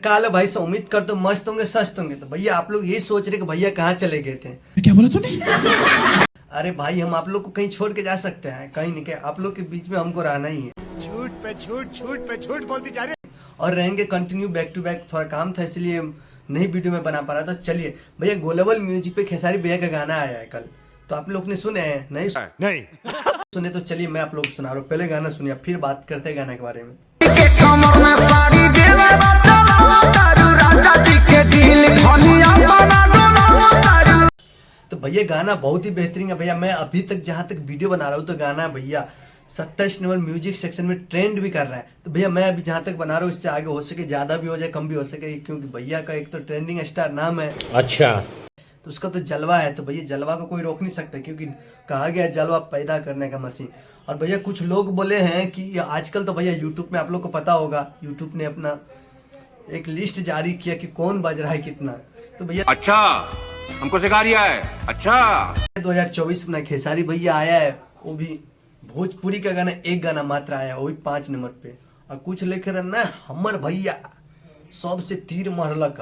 काल भाई से उम्मीद कर तो मस्त होंगे सस्त होंगे। तो भैया आप लोग यही सोच रहे कि भैया कहाँ चले गए थे। क्या बोला तूने? अरे भाई हम आप लोग को कहीं छोड़ के जा सकते हैं, कहीं नहीं, आप लोग के बीच में हमको रहना ही है। झूठ पे झूठ, झूठ पे झूठ बोलती जा रही और रहेंगे कंटिन्यू बैक टू बैक। थोड़ा काम था इसलिए नहीं वीडियो में बना पा रहा। तो चलिए भैया ग्लोबल म्यूजिक पे खेसारी भैया का गाना आया है कल, तो आप लोग ने सुने हैं? नहीं नहीं सुने तो चलिए मैं आप लोग को सुना रहा हूँ। पहले गाना सुनिए फिर बात करते हैं गाना के बारे में। तो भैया गाना बहुत ही बेहतरीन है भैया। मैं अभी तक जहाँ तक वीडियो बना रहा हूँ तो गाना भैया 27 नंबर म्यूजिक सेक्शन में ट्रेंड भी कर रहा है। तो भैया मैं अभी जहाँ तक बना रहा हूँ इससे आगे हो सके ज़्यादा भी हो जाए कम भी हो सके, क्योंकि भैया का एक तो ट्रेंडिंग स्टार नाम है। अच्छा, तो उसका तो जलवा है। तो भैया जलवा को कोई रोक नहीं सकता, क्योंकि कहा गया है जलवा पैदा करने का मशीन। और भैया कुछ लोग बोले हैं कि आजकल तो भैया यूट्यूब में आप लोग को पता होगा, यूट्यूब ने अपना एक लिस्ट जारी किया कि कौन बज रहा है कितना। तो भैया अच्छा हमको सिखा रिया है। अच्छा 2024 में खेसारी भैया आया है, वो भी भोजपुरी का गाना एक गाना मात्र आया, वो भी 5 नंबर पे। और कुछ लेकर ना हमर भैया सबसे तीर मरलक।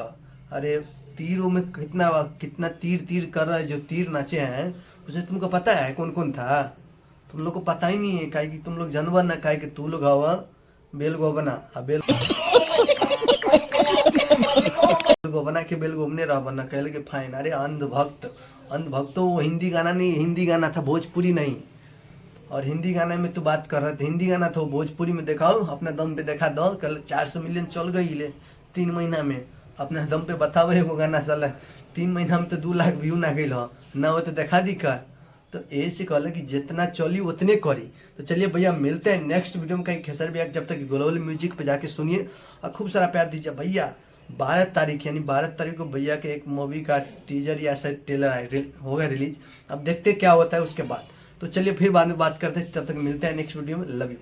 अरे तीरों में कितना कितना तीर तीर कर रहा है। जो तीर नाचे हैं उसे तुमको पता है कौन कौन था? तुम लोग को पता ही नहीं है, काहे कि तुम लोग जानवर ना, काहे कि तू लोग हवा बेल गोबना बेल गोबना के बेल गोबने रह बना कहले के फाइन। अरे अंधभक्त तो वो हिंदी गाना नहीं, हिंदी गाना था भोजपुरी नहीं। और हिंदी गाने में तो बात कर रहे थे, हिंदी गाना था, भोजपुरी में दिखाओ अपना दम पे देखा दो। कल 400 मिलियन चल गई ले 3 महीना में। अपना दम पे बताओ एगो गाना साला 3 महीना में तो 2 लाख व्यू ना गई ना हो तो देखा दी का। तो ऐसे कहला कि जितना चली उतने करी। तो चलिए भैया मिलते हैं नेक्स्ट वीडियो में कहीं खेसारी भैया। जब तक ग्लोबल म्यूजिक पे जाके सुनिए और खूब सारा प्यार दीजिए भैया। 12 तारीख यानी 12 तारीख को भैया के एक मूवी का टीजर या शायद ट्रेलर होगा रिलीज। अब देखते क्या होता है उसके बाद। तो चलिए फिर बाद में बात करते हैं, तब तक मिलते हैं नेक्स्ट वीडियो में। Love you.